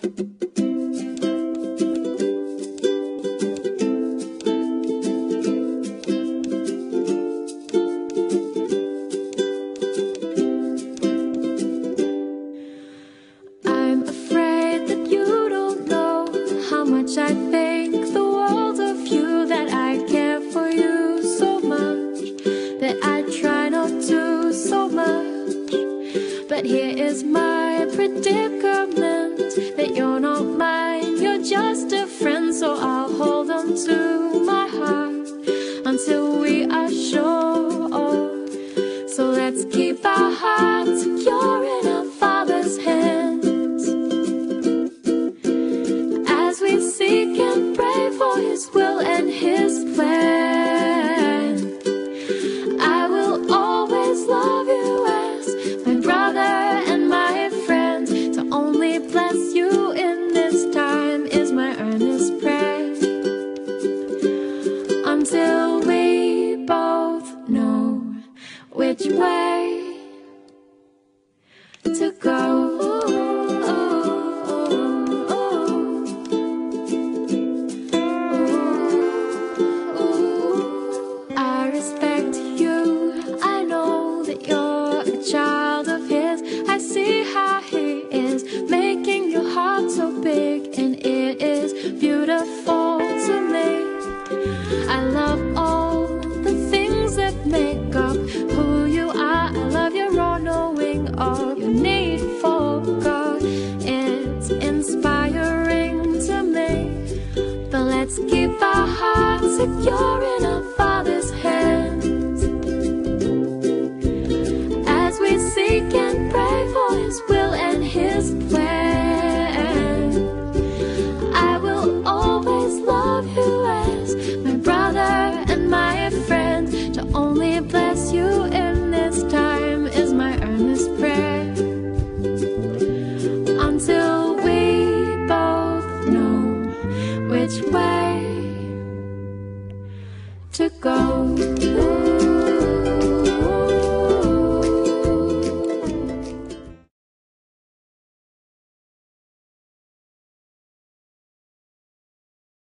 I'm afraid that you don't know how much I think the world of you, that I care for you so much, that I try not to so much. But here is my predicament, that you're not mine, you're just a friend. So I'll hold on to my heart until we are sure. So let's keep our hearts secure in our Father's hands, as we seek and pray for His will and His plan. I will always love you as my brother and my friend. To only bless you in this time is my earnest prayer, until we both know which way to go. I respect you. I know that you're a child of His. I see how He is making your heart so big, and it is beautiful to me. I love all the things that make up who you are. I love your all-knowing, all your need for God. It's inspiring to me. But let's keep our hearts secure in our Father's hands, as we seek and pray for His will and His plan. I will always love you as my brother and my friend. To only bless you in this time is my earnest prayer, until we both know which way